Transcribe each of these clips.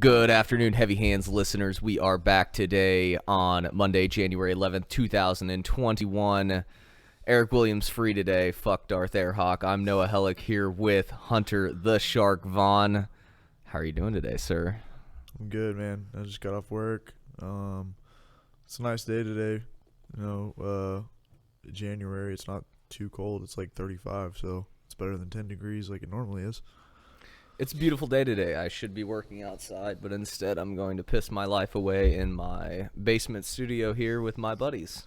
Good afternoon, Heavy Hands listeners. We are back today on Monday, January 11th, 2021. Eric Williams free today. Fuck Darth Airhawk. I'm Noah Hellhake here with Hunter the Shark Vaughn. How are you doing today, sir? I'm good, man. I just got off work. It's a nice day today. January, it's not too cold. It's like 35, so it's better than 10 degrees like it normally is. It's a beautiful day today. I should be working outside, but instead I'm going to piss my life away in my basement studio here with my buddies.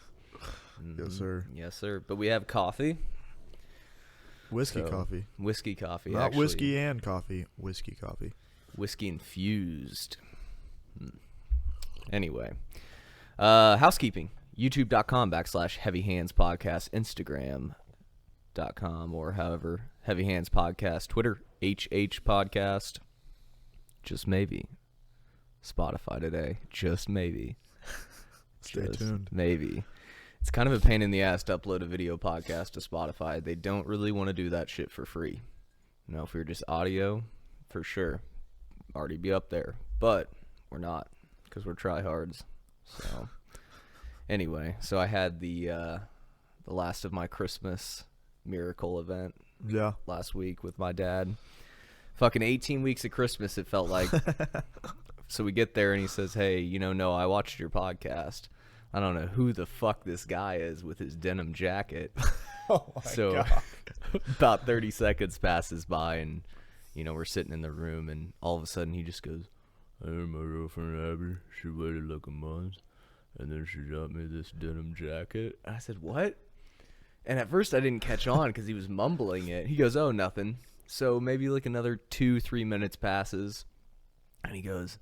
Yes, sir. Yes, sir. But we have coffee. Whiskey coffee. Whiskey coffee, Not actually. whiskey and coffee. Whiskey coffee. Whiskey infused. Anyway. Housekeeping. YouTube.com/heavyhandspodcast. Instagram.com or however. Heavy Hands Podcast. Twitter. HH Podcast. Just maybe. Spotify today. Just maybe. Stay tuned. Maybe. It's kind of a pain in the ass to upload a video podcast to Spotify. They don't really want to do that shit for free. You know, if we were just audio, for sure, already be up there. But we're not, because we're tryhards. So, anyway, so I had the last of my Christmas miracle event last week with my dad. Fucking 18 weeks of Christmas, it felt like. So we get there, and he says, hey, no, I watched your podcast. I don't know who the fuck this guy is with his denim jacket. Oh my God. About 30 seconds passes by, and we're sitting in the room, and all of a sudden he just goes, "I heard my girlfriend Abby. She waited like a month, and then she got me this denim jacket." I said, "What?" And at first I didn't catch on because he was mumbling it. He goes, "Oh, nothing." So maybe like another 2-3 minutes passes, and he goes,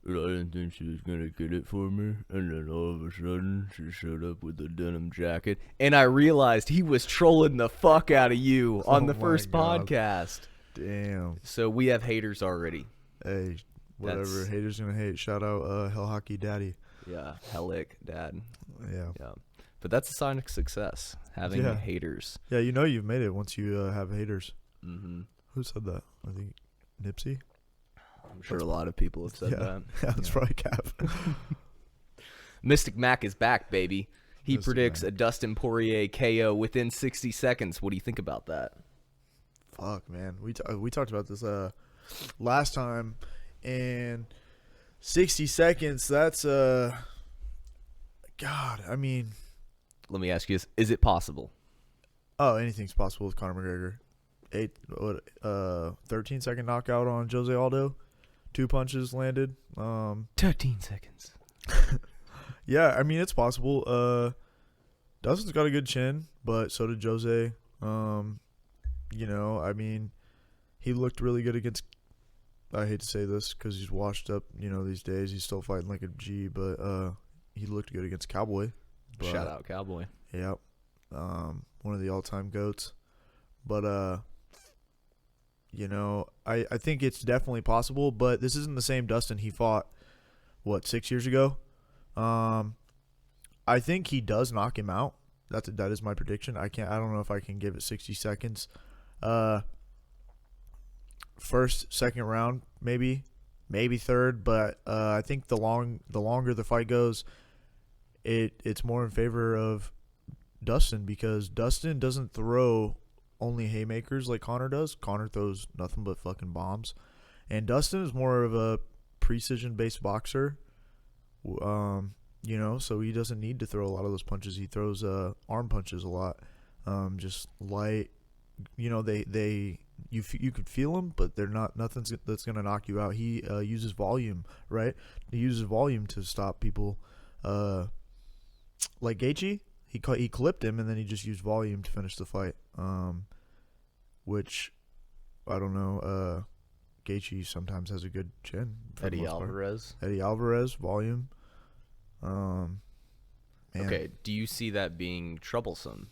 "I didn't think she was going to get it for me." And then all of a sudden, she showed up with a denim jacket. And I realized he was trolling the fuck out of you on the first podcast. Damn. So we have haters already. Hey, whatever. Haters gonna hate. Shout out Hellhake Daddy. Yeah, Hellhake Dad. Yeah. But that's a sign of success, having haters. Yeah, you've made it once you have haters. Mm-hmm. Who said that? I think Nipsey? I'm sure a lot of people have said that. Yeah, that's probably Cap. Mystic Mac is back, baby. He Mystic predicts Mac. a Dustin Poirier KO within 60 seconds. What do you think about that? Fuck, man. We talked about this last time, and 60 seconds, that's God, I mean, Let me ask you this. Is it possible? oh, anything's possible with Conor McGregor. 13-second knockout on Jose Aldo. 2 punches landed. 13 seconds. Yeah, I mean, it's possible. Dustin's got a good chin, but so did Jose. I mean, he looked really good against, I hate to say this because he's washed up, these days. He's still fighting like a G, but he looked good against Cowboy. But, Shout out Cowboy. Yep. One of the all-time GOATs. But, I think it's definitely possible, but this isn't the same Dustin he fought, 6 years ago? I think he does knock him out. That is my prediction. I don't know if I can give it 60 seconds. First, second round, maybe third, but I think the longer the fight goes, it's more in favor of Dustin because Dustin doesn't throw only haymakers like Conor does. Conor throws nothing but fucking bombs, and Dustin is more of a precision-based boxer. So he doesn't need to throw a lot of those punches. He throws arm punches a lot, just light. You could feel them, but they're not nothing that's gonna knock you out. He uses volume, right? He uses volume to stop people. Like Gaethje, he clipped him and then he just used volume to finish the fight. Which I don't know. Gaethje sometimes has a good chin. Eddie Alvarez, volume. Man. Okay, do you see that being troublesome?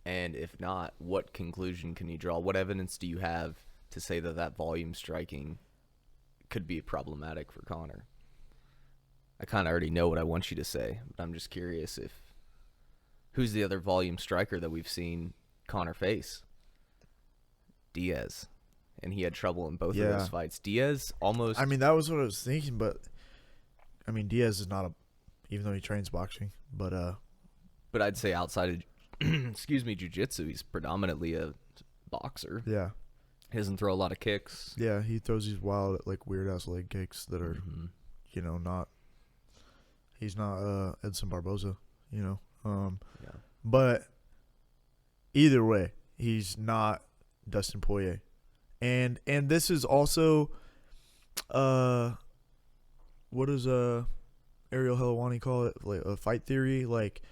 And if not, what conclusion can you draw? What evidence do you have to say that volume striking could be problematic for Conor? I kind of already know what I want you to say, but I'm just curious who's the other volume striker that we've seen Conor face? Diaz. and he had trouble in both of Yeah. those fights. Diaz almost. I mean, that was what I was thinking, but I mean, Diaz is not even though he trains boxing, but I'd say outside of excuse me, jiu-jitsu, he's predominantly a boxer. yeah, He doesn't throw a lot of kicks. yeah, he throws these wild, like weird ass leg kicks that are, not. He's not Edson Barboza, Yeah. But either way, he's not Dustin Poirier, and this is also, what does Ariel Helwani call it? Like a fight theory, like.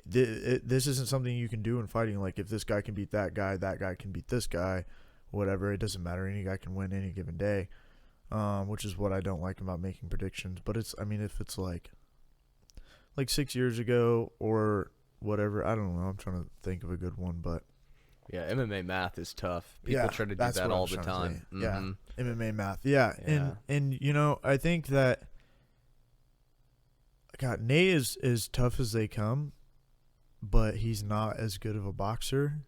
This isn't something you can do in fighting. Like, if this guy can beat that guy can beat this guy, whatever. It doesn't matter. Any guy can win any given day, which is what I don't like about making predictions. But if it's like 6 years ago or whatever, I don't know. I'm trying to think of a good one, but yeah, MMA math is tough. People try to do that's that what all I'm the trying to time. say. Yeah, MMA math. Yeah, Yeah. and I think that God, Nate is as tough as they come. But he's not as good of a boxer.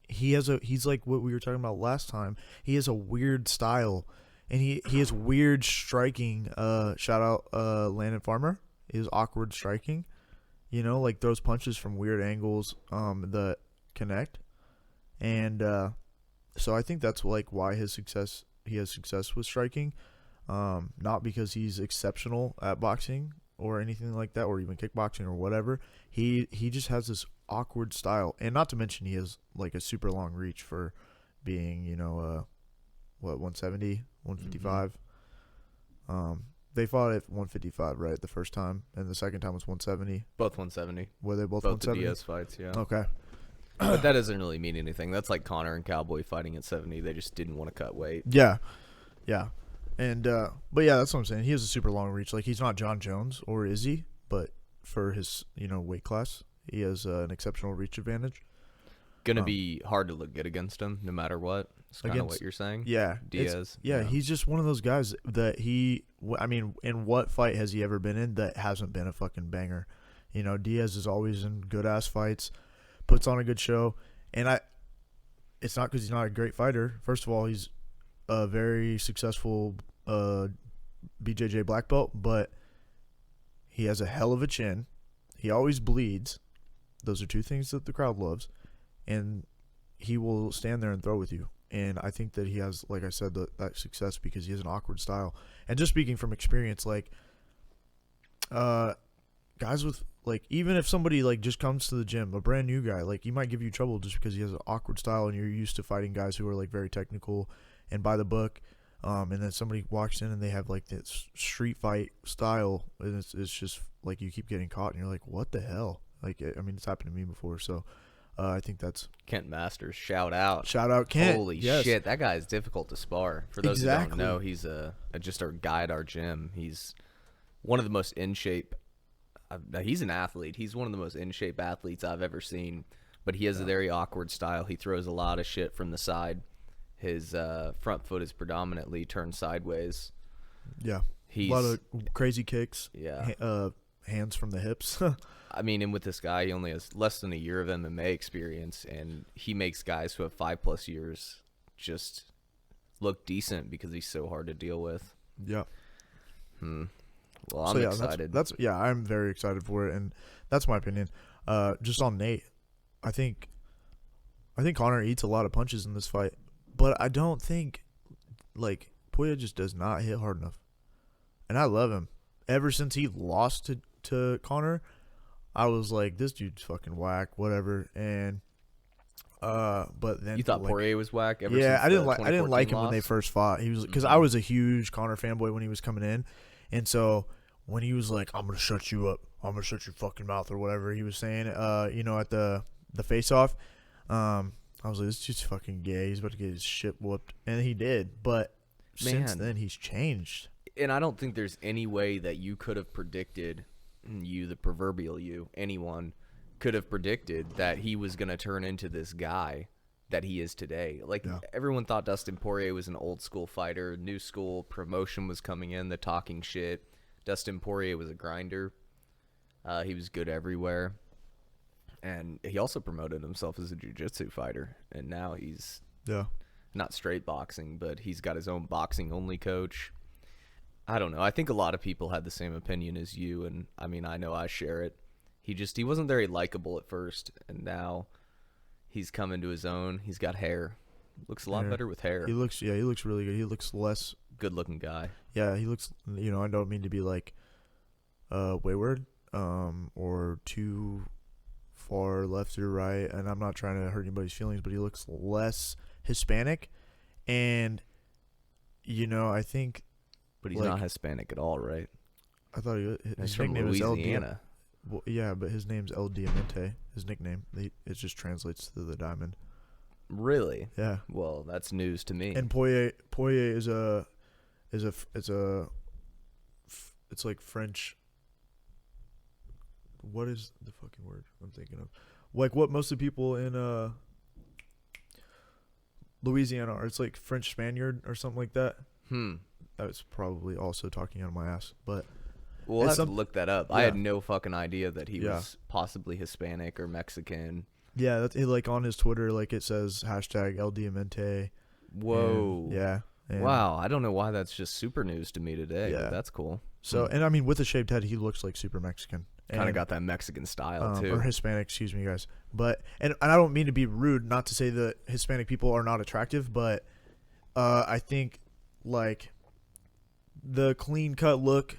He's like what we were talking about last time. He has a weird style, and he has weird striking. Shout out Landon Farmer. His awkward striking, like throws punches from weird angles that connect, and so I think that's like why he has success with striking, not because he's exceptional at boxing or anything like that, or even kickboxing or whatever. He just has this awkward style, and not to mention he has like a super long reach for being 170, 155. They fought at 155 right the first time, and the second time was 170. Both 170. Were they both the 170? Diaz fights, yeah. Okay. But that doesn't really mean anything. That's like Connor and Cowboy fighting at 70. They just didn't want to cut weight. Yeah. And but yeah, that's what I'm saying. He has a super long reach. Like, he's not John Jones, or is he? But for his weight class, he has an exceptional reach advantage. Gonna be hard to look good against him, no matter what. It's kind of what you're saying. Yeah, Diaz. Yeah, he's just one of those guys that in what fight has he ever been in that hasn't been a fucking banger? Diaz is always in good ass fights, puts on a good show, and it's not because he's not a great fighter. First of all, he's a very successful BJJ black belt, but he has a hell of a chin. He always bleeds. Those are two things that the crowd loves, and he will stand there and throw with you. And I think that he has, like I said, that success because he has an awkward style. And just speaking from experience, like, guys with, like, even if somebody, like, just comes to the gym, a brand new guy, like, he might give you trouble just because he has an awkward style and you're used to fighting guys who are, like, very technical and by the book. And then somebody walks in and they have, like, this street fight style, and it's just, like, you keep getting caught and you're like, what the hell? Like, it's happened to me before, so I think that's... Kent Masters, shout out Kent. Holy shit, that guy is difficult to spar. For those who don't know, he's just our guy at our gym. He's one of the most in shape. He's an athlete. He's one of the most in shape athletes I've ever seen. But he has a very awkward style. He throws a lot of shit from the side. His front foot is predominantly turned sideways. Yeah, a lot of crazy kicks. Yeah, hands from the hips. I mean, and with this guy, he only has less than a year of MMA experience, and he makes guys who have 5+ years just look decent because he's so hard to deal with. Yeah. Well, I'm excited. I'm very excited for it, and that's my opinion. Just on Nate, I think Connor eats a lot of punches in this fight, but I don't think, like, Poirier just does not hit hard enough, and I love him. Ever since he lost to Connor, I was like, this dude's fucking whack, whatever. And but then you thought Poirier was whack? I didn't like him when they first fought. He was because I was a huge Connor fanboy when he was coming in, and so when he was like, I'm gonna shut you up, I'm gonna shut your fucking mouth, or whatever he was saying, at the face off, I was like, this dude's fucking gay. He's about to get his shit whooped, and he did. But since then, he's changed. And I don't think there's any way that you could have predicted, you, the proverbial you, anyone could have predicted that he was going to turn into this guy that he is today. Like, everyone thought Dustin Poirier was an old school fighter, new school, promotion was coming in, the talking shit. Dustin Poirier was a grinder. He was good everywhere. And he also promoted himself as a jiu-jitsu fighter. And now he's... Yeah. not straight boxing, but he's got his own boxing only coach. I don't know. I think a lot of people had the same opinion as you, and I mean, I know I share it. He wasn't very likable at first, and now he's come into his own. He's got hair. Looks a lot better with hair. He looks really good. He looks less good looking guy. Yeah, he looks, I don't mean to be like wayward or too far left or right, and I'm not trying to hurt anybody's feelings, but he looks less Hispanic, and I think. But he's not Hispanic at all, right? I thought his from nickname is Louisiana. Well, yeah, but his name's El Diamante. His nickname, it just translates to the diamond. Really? Yeah. Well, that's news to me. And Poirier is it's like French. What is the fucking word I'm thinking of? Like what most of the people in Louisiana are. It's like French Spaniard or something like that. I was probably also talking out of my ass, but we'll have to look that up. Yeah. I had no fucking idea that he was possibly Hispanic or Mexican. Yeah, that's like on his Twitter, like it says hashtag El Diamante. Whoa. And wow, I don't know why that's just super news to me today. Yeah. But that's cool. So, and I mean, with a shaved head, he looks like super Mexican. Kind of got that Mexican style too, or Hispanic. Excuse me, guys. But and I don't mean to be rude, not to say that Hispanic people are not attractive, but I think like the clean cut look.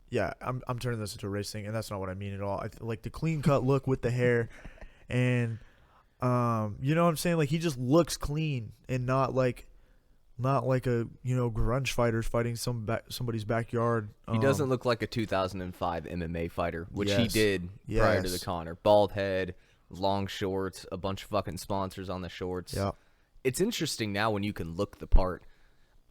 Yeah, I'm turning this into a race thing, and that's not what I mean at all. Like the clean cut look with the hair, and you know what I'm saying? Like he just looks clean and not like a grunge fighters fighting somebody's backyard. He doesn't look like a 2005 MMA fighter, which he Yes. did prior to the Conor. Bald head, long shorts, a bunch of fucking sponsors on the shorts. Yeah. It's interesting now when you can look the part.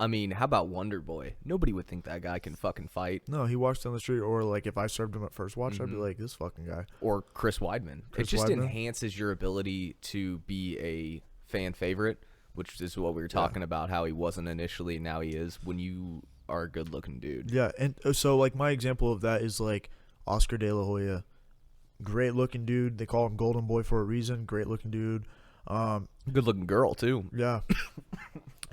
I mean, how about Wonder Boy? Nobody would think that guy can fucking fight. No, he walks down the street, or like if I served him at first watch, I'd be like, this fucking guy. Or Chris Weidman. It just enhances your ability to be a fan favorite, which is what we were talking about, how he wasn't initially, and now he is, when you are a good-looking dude. Yeah, and so like my example of that is like Oscar De La Hoya. Great-looking dude. They call him Golden Boy for a reason. Great-looking dude. Good-looking girl, too. Yeah.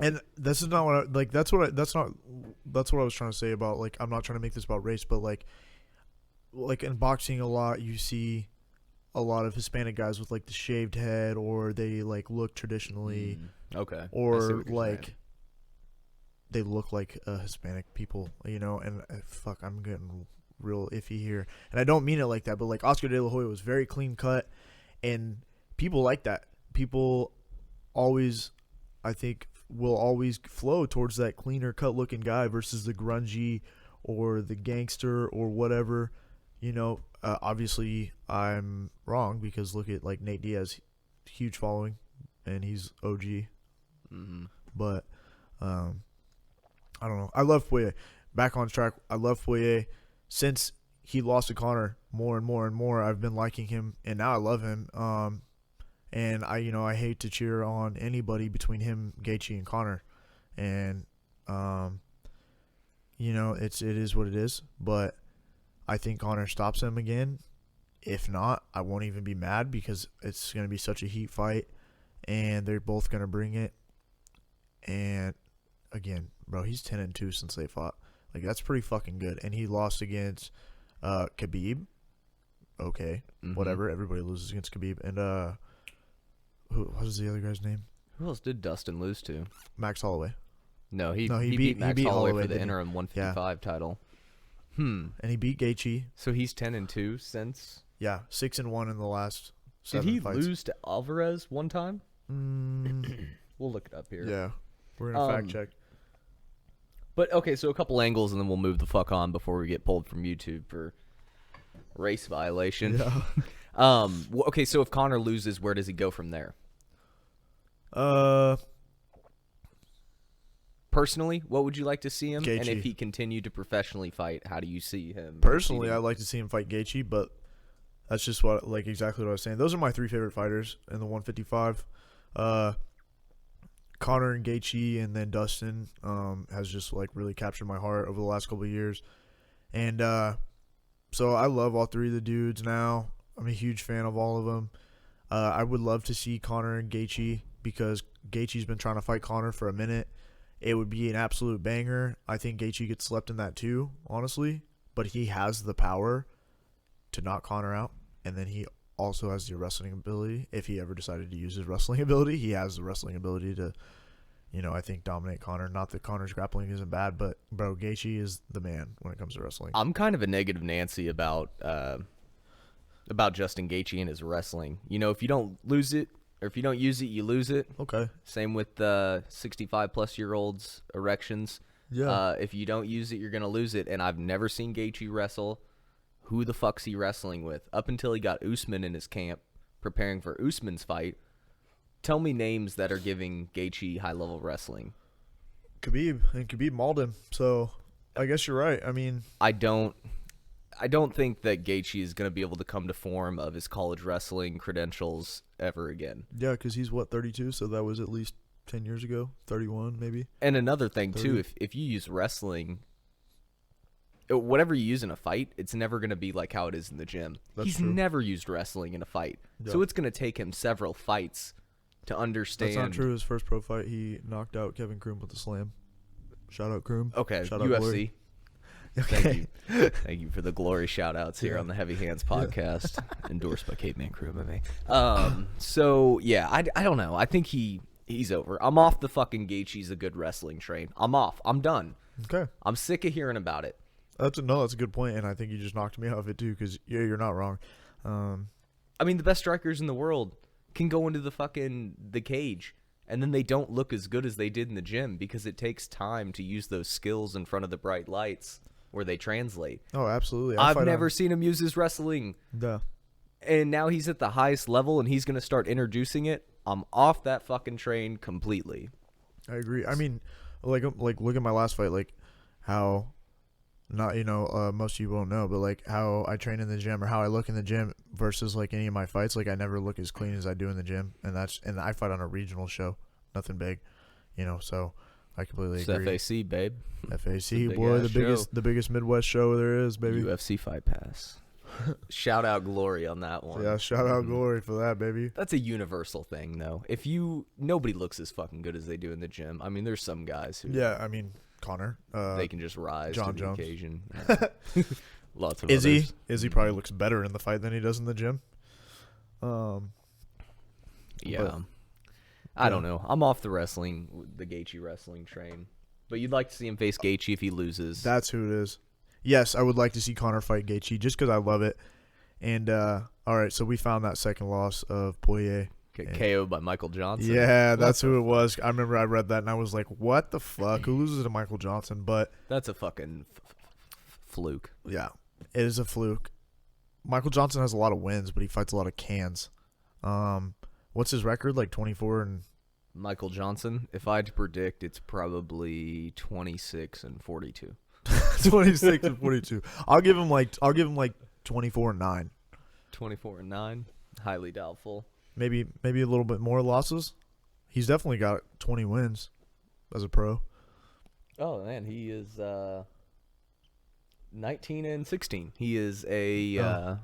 And this is not what I, like. That's what I was trying to say about like. I'm not trying to make this about race, but like in boxing, a lot you see a lot of Hispanic guys with like the shaved head, or they like look traditionally, Okay, or like they look like Hispanic people, And fuck, I'm getting real iffy here, and I don't mean it like that, but like Oscar De La Hoya was very clean cut, and people like that. People always, I think, will always flow towards that cleaner cut looking guy versus the grungy or the gangster or whatever. Obviously I'm wrong, because look at like Nate Diaz, huge following, and he's OG. But I don't know. I love Poirier. Back on track. I love Poirier. Since he lost to Conor, more and more and more, I've been liking him, and now I love him. And I hate to cheer on anybody between him, Gaethje, and Conor, and it is what it is. But I think Conor stops him again. If not, I won't even be mad, because it's going to be such a heat fight, and they're both going to bring it. And again, bro, he's 10-2 since they fought. Like, that's pretty fucking good. And he lost against Khabib. Okay, whatever. Everybody loses against Khabib. And what was the other guy's name? Who else did Dustin lose to? Max Holloway. No, he beat Max Holloway for the interim 155 title. And he beat Gaethje. So he's 10-2 since. Yeah, 6-1 in the last 7 Did he fights. lose to Alvarez one time? We'll look it up here. Yeah, we're gonna fact check. But okay, so a couple angles, and then we'll move the fuck on before we get pulled from YouTube for race violation. Yeah. Okay, so if Conor loses, where does he go from there? Personally, what would you like to see him? Gaethje. And if he continued to professionally fight, how do you see him? Personally, I'd like to see him fight Gaethje, but that's just exactly what I was saying. Those are my 3 favorite fighters in the 155. Conor and Gaethje, and then Dustin has just like really captured my heart over the last couple of years. And so I love all 3 of the dudes now. I'm a huge fan of all of them. I would love to see Conor and Gaethje, because Gaethje's been trying to fight Conor for a minute. It would be an absolute banger. I think Gaethje gets slept in that too, honestly. But he has the power to knock Conor out, and then he also has the wrestling ability. If he ever decided to use his wrestling ability, he has the wrestling ability to, I think dominate Conor. Not that Conor's grappling isn't bad, but bro, Gaethje is the man when it comes to wrestling. I'm kind of a negative Nancy about Justin Gaethje and his wrestling. If you don't lose it, or if you don't use it, you lose it. Okay. Same with 65-plus-year-olds' erections. Yeah. If you don't use it, you're going to lose it. And I've never seen Gaethje wrestle. Who the fuck's he wrestling with? Up until he got Usman in his camp, preparing for Usman's fight. Tell me names that are giving Gaethje high-level wrestling. Khabib, and Khabib mauled him. So I guess you're right. I mean, I don't think that Gaethje is going to be able to come to form of his college wrestling credentials ever again. yeah, because he's 32, so that was at least 10 years ago, 31 maybe. And another thing 30. too, if you use wrestling, whatever you use in a fight, it's never going to be like how it is in the gym. He's true. never used wrestling in a fight, so it's going to take him several fights to understand. That's not true. His first pro fight, he knocked out Kevin Kroom with a slam. Shout out Kroom. Okay, Shout out UFC. Glory. Thank you. Thank you for the glory shout-outs here on the Heavy Hands podcast, endorsed by Caveman Crew MMA. So, yeah, I don't know. I think he's over. I'm off the fucking Gaethje's a good wrestling train. I'm off. I'm done. Okay. I'm sick of hearing about it. That's a good point, and I think you just knocked me out of it too, because, yeah, you're not wrong. I mean, the best strikers in the world can go into the cage, and then they don't look as good as they did in the gym because it takes time to use those skills in front of the bright lights where they translate. Oh, absolutely. I've never seen him use his wrestling. Yeah. And now he's at the highest level, and he's going to start introducing it. I'm off that fucking train completely. I agree. I mean, like look at my last fight, like how, not most of you won't know, but like how I train in the gym or how I look in the gym versus like any of my fights. Like I never look as clean as I do in the gym, and I fight on a regional show, nothing big, so I completely agree. It's FAC, babe. FAC, boy, the biggest Midwest show there is, baby. UFC Fight Pass. Shout out Glory on that one. Yeah, shout out Glory for that, baby. That's a universal thing, though. Nobody looks as fucking good as they do in the gym. I mean, there's some guys who. Yeah, I mean, Connor. They can just rise John to the Jones. occasion. Lots of Izzy. others. Izzy probably looks better in the fight than he does in the gym. Yeah. I don't know. I'm off the Gaethje wrestling train. But you'd like to see him face Gaethje if he loses. That's who it is. Yes, I would like to see Conor fight Gaethje just because I love it. And, all right, so we found that second loss of Poirier. Get KO'd by Michael Johnson. Yeah, that's who it was. I remember I read that, and I was like, what the fuck? Who loses to Michael Johnson? But that's a fucking fluke. Yeah, it is a fluke. Michael Johnson has a lot of wins, but he fights a lot of cans. What's his record? Like 24 and... Michael Johnson, if I had to predict, it's probably 26 and 42. 26 and 42. I'll give him like 24 and 9. 24 and 9. Highly doubtful. Maybe a little bit more losses. He's definitely got 20 wins as a pro. Oh man, he is 19 and 16. He is a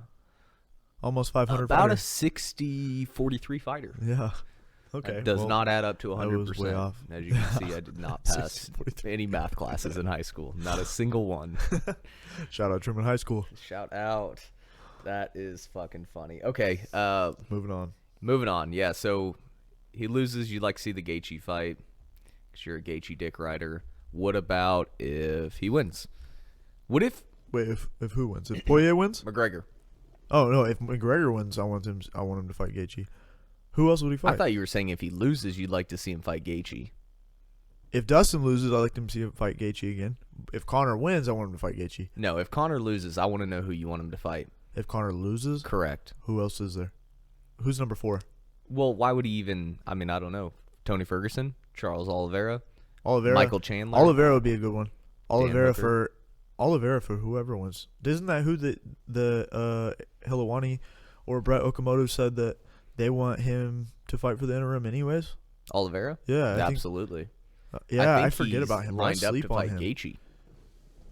almost 500 about fighter. a 60-43 fighter. Yeah. Okay. That does not add up to 100%. I was way off. As you can see, I did not pass any math classes in high school. Not a single one. Shout out Truman High School. Shout out. That is fucking funny. Okay. Moving on. Yeah, so he loses. You'd like to see the Gaethje fight because you're a Gaethje dick rider. What about if he wins? What if... Wait, if who wins? If Poirier wins? McGregor. Oh, no. If McGregor wins, I want him to fight Gaethje. Who else would he fight? I thought you were saying if he loses, you'd like to see him fight Gaethje. If Dustin loses, I'd like to see him fight Gaethje again. If Conor wins, I want him to fight Gaethje. No, if Conor loses, I want to know who you want him to fight. If Conor loses? Correct. Who else is there? Who's number 4? Well, why would he even... I mean, I don't know. Tony Ferguson? Charles Oliveira? Oliveira. Michael Chandler? Oliveira would be a good one. Oliveira for whoever wins. Isn't that who the Helwani or Brett Okamoto said that they want him to fight for the interim anyways? Oliveira? Yeah. Absolutely. I forget about him. Lined up to fight Gaethje.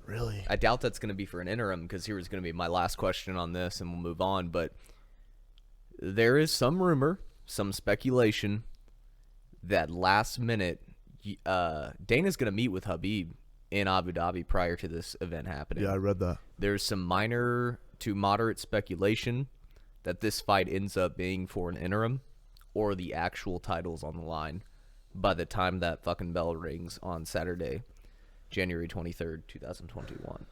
Really? I doubt that's going to be for an interim because here was going to be my last question on this and we'll move on. But there is some rumor, some speculation that last minute, Dana's going to meet with Khabib in Abu Dhabi prior to this event happening. Yeah, I read that. There's some minor to moderate speculation that this fight ends up being for an interim or the actual titles on the line by the time that fucking bell rings on Saturday, January 23rd, 2021.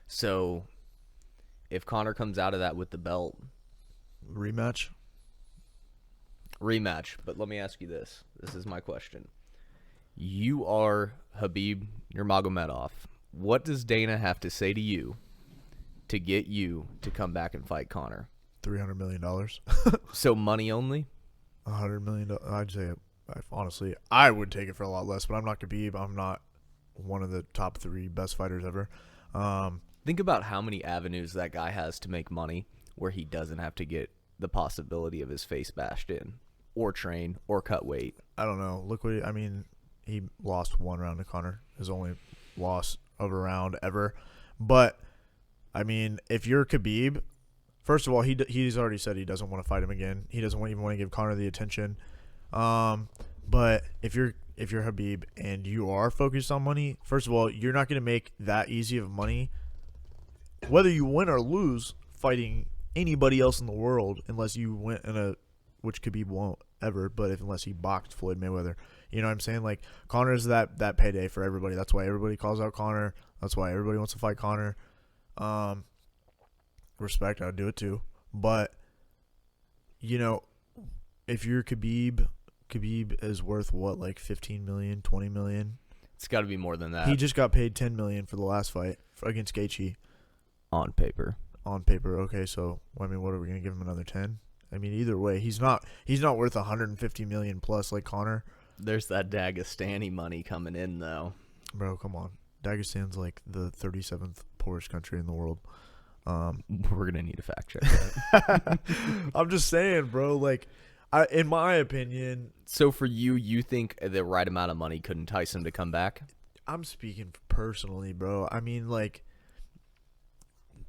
So if Conor comes out of that with the belt, Rematch. But let me ask you this. This is my question. You are Khabib Nurmagomedov. What does Dana have to say to you to get you to come back and fight Conor? $300 million. So money only? $100 million. I'd say, honestly, I would take it for a lot less, but I'm not Khabib. I'm not one of the top 3 best fighters ever. Think about how many avenues that guy has to make money where he doesn't have to get the possibility of his face bashed in or train or cut weight. I don't know. Look what he lost 1 round to Conor. His only loss of a round ever. But, I mean, if you're Khabib, first of all, he's already said he doesn't want to fight him again. He doesn't even want to give Conor the attention. But if you're Khabib and you are focused on money, first of all, you're not going to make that easy of money, whether you win or lose, fighting anybody else in the world, unless you went in which Khabib won't ever, but unless he boxed Floyd Mayweather. You know what I'm saying? Like, Conor's that payday for everybody. That's why everybody calls out Conor. That's why everybody wants to fight Conor. Respect, I would do it too. But, if you're Khabib is worth what, like $15 million, $20 million? It's got to be more than that. He just got paid $10 million for the last fight against Gaethje. On paper. Okay, so I mean, what are we gonna give him, another 10? I mean, either way, he's not worth $150 million plus like Conor. There's that Dagestani money coming in though. Bro, come on. Dagestan's like the 37th poorest country in the world. We're gonna need a fact check that. I'm just saying, bro. Like, in my opinion. So for you think the right amount of money could entice him to come back? I'm speaking personally, bro. I mean, like,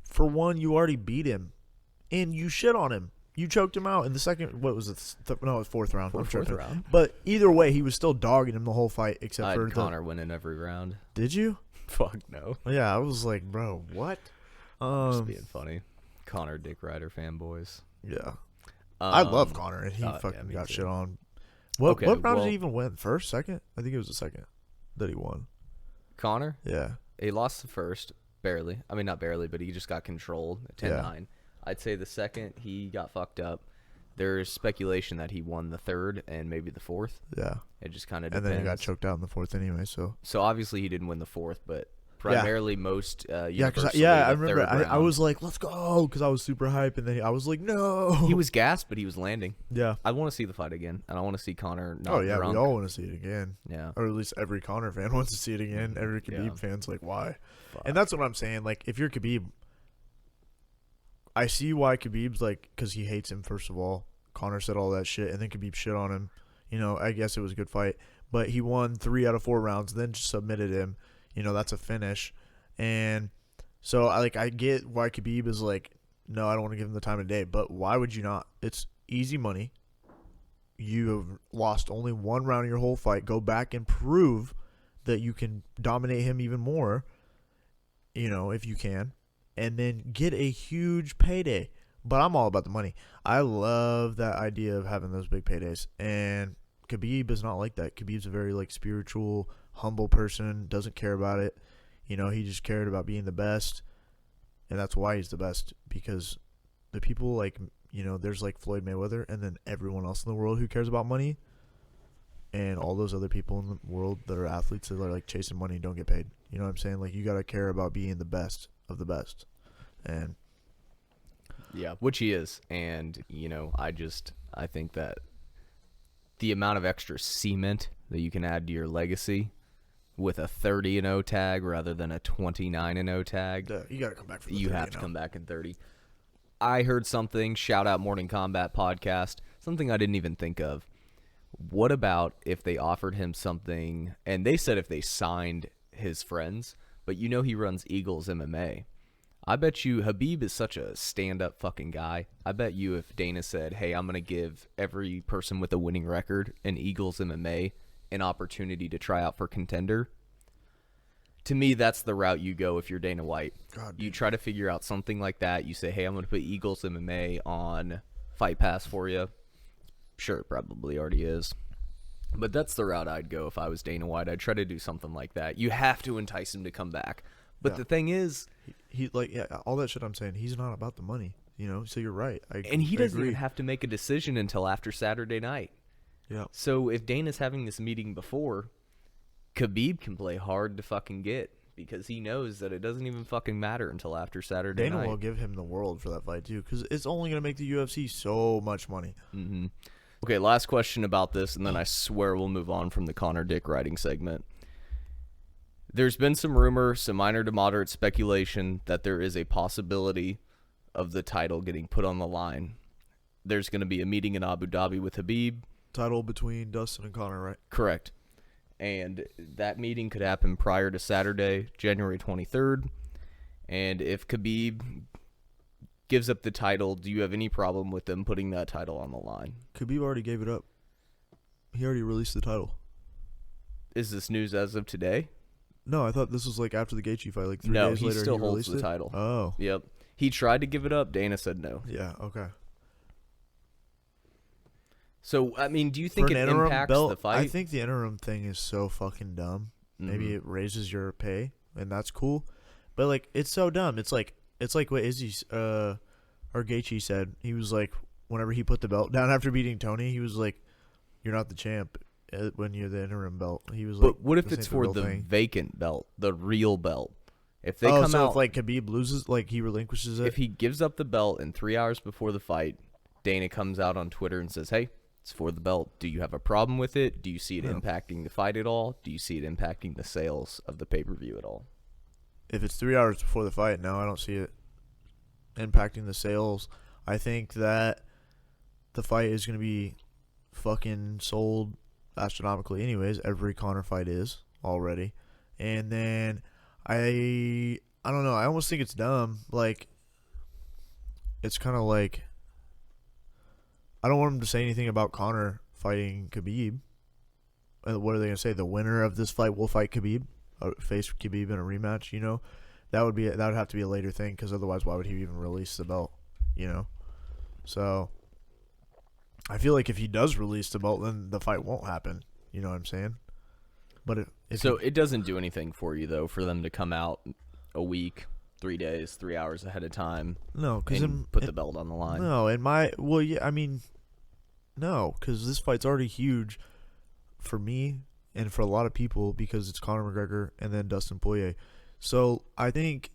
for one, you already beat him, and you shit on him. You choked him out in the second. What was it? No, it was 4th round. Fourth round. But either way, he was still dogging him the whole fight, except for Conor winning every round. Did you? Fuck no. Yeah, I was like, bro, what? Just being funny. Conor Dick Rider fanboys. Yeah. I love Conor, and he fucking got shit on. What round did he even win? First, second? I think it was the second that he won. Conor? Yeah. He lost the first, barely. I mean, not barely, but he just got controlled at 10-9. Yeah. I'd say the second, he got fucked up. There's speculation that he won the third and maybe the fourth. Yeah. It just kind of depends. And then he got choked out in the fourth anyway, so. So obviously he didn't win the fourth, but primarily most I remember I was like, let's go, because I was super hyped, and then I was like, no. He was gassed, but he was landing. Yeah. I want to see the fight again, and I want to see Conor not we all want to see it again. Yeah. Or at least every Conor fan wants to see it again. Every Khabib fan's like, why? Fuck. And that's what I'm saying. Like, if you're Khabib, I see why Khabib's like, because he hates him, first of all. Conor said all that shit, and then Khabib shit on him. I guess it was a good fight. But he won 3 out of 4 rounds, then just submitted him. That's a finish. And so, I get why Khabib is like, no, I don't want to give him the time of day. But why would you not? It's easy money. You have lost only 1 round of your whole fight. Go back and prove that you can dominate him even more, if you can. And then get a huge payday. But I'm all about the money. I love that idea of having those big paydays. And Khabib is not like that. Khabib's a very, spiritual, humble person. Doesn't care about it. He just cared about being the best. And that's why he's the best. Because the people, there's, Floyd Mayweather. And then everyone else in the world who cares about money. And all those other people in the world that are athletes that are, chasing money and don't get paid. You know what I'm saying? You got to care about being the best of the best. And yeah, which he is. And, I think that the amount of extra cement that you can add to your legacy with a 30-0 tag rather than a 29-0 tag. You got to come back for the 30. You have to come back in 30. I heard something, shout out Morning Combat Podcast, something I didn't even think of. What about if they offered him something, and they said if they signed his friends, but he runs Eagles MMA. I bet you Habib is such a stand-up fucking guy. I bet you if Dana said, hey, I'm going to give every person with a winning record in Eagles MMA an opportunity to try out for Contender, to me, that's the route you go if you're Dana White. God, you try to figure out something like that. You say, hey, I'm going to put Eagles MMA on Fight Pass for you. Sure, it probably already is. But that's the route I'd go if I was Dana White. I'd try to do something like that. You have to entice him to come back. But the thing is, he all that shit I'm saying, he's not about the money, you know? So you're right. And he doesn't even have to make a decision until after Saturday night. Yeah. So if Dana's having this meeting before, Khabib can play hard to fucking get because he knows that it doesn't even fucking matter until after Saturday night. Dana will give him the world for that fight, too, because it's only going to make the UFC so much money. Mm-hmm. Okay, last question about this, and then I swear we'll move on from the Connor Dick writing segment. There's been some rumor, some minor to moderate speculation that there is a possibility of the title getting put on the line. There's going to be a meeting in Abu Dhabi with Khabib. Title between Dustin and Connor, right? Correct. And that meeting could happen prior to Saturday, January 23rd. And if Khabib gives up the title, do you have any problem with them putting that title on the line? Khabib already gave it up. He already released the title. Is this news as of today? No, I thought this was like after the Gaethje fight, like 3 No, days he later. still he holds released the it? title. Oh. Yep. He tried to give it up. Dana said no. Yeah, okay. So, I mean, do you think For it an interim impacts belt, the fight? I think the interim thing is so fucking dumb. Maybe it raises your pay, and that's cool. But, like, it's so dumb. It's like what Izzy, or Gaethje said. He was like, whenever he put the belt down after beating Tony, he was like, you're not the champ when you're the interim belt. He was like, but what if it's for the vacant belt, the real belt? If they come out, if like Khabib loses, like he relinquishes it. If he gives up the belt and 3 hours before the fight, Dana comes out on Twitter and says, hey, it's for the belt. Do you have a problem with it? Do you see it impacting the fight at all? Do you see it impacting the sales of the pay-per-view at all? If it's 3 hours before the fight, no, I don't see it impacting the sales. I think that the fight is going to be fucking sold astronomically anyways. Every Conor fight is already. And then I don't know. I almost think it's dumb. Like, it's kind of like, I don't want him to say anything about Conor fighting Khabib. What are they going to say? The winner of this fight will fight Khabib, face Khabib in a rematch, you know? That would have to be a later thing, because otherwise why would he even release the belt, you know? So I feel like if he does release the belt, then the fight won't happen. You know what I'm saying? But it doesn't do anything for you, though, for them to come out a week, 3 days, 3 hours ahead of time. No, because put the belt on the line. No, no, because this fight's already huge for me and for a lot of people because it's Conor McGregor and then Dustin Poirier. So I think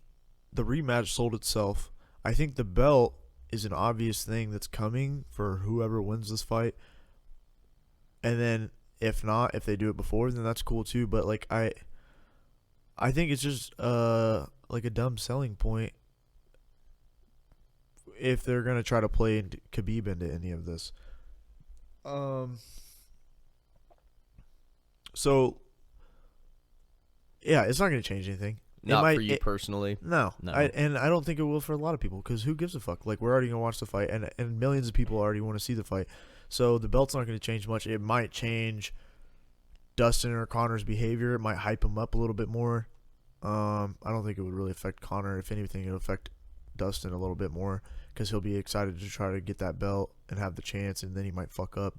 the rematch sold itself. I think the belt is an obvious thing that's coming for whoever wins this fight. And then if not, if they do it before, then that's cool too. But like I think it's just like a dumb selling point if they're gonna try to play Khabib into any of this. So yeah, it's not gonna change anything. Not for you personally. No. I don't think it will for a lot of people because who gives a fuck? Like, we're already going to watch the fight, and millions of people already want to see the fight. So the belt's not going to change much. It might change Dustin or Conor's behavior. It might hype him up a little bit more. I don't think it would really affect Conor. If anything, it'll affect Dustin a little bit more because he'll be excited to try to get that belt and have the chance, and then he might fuck up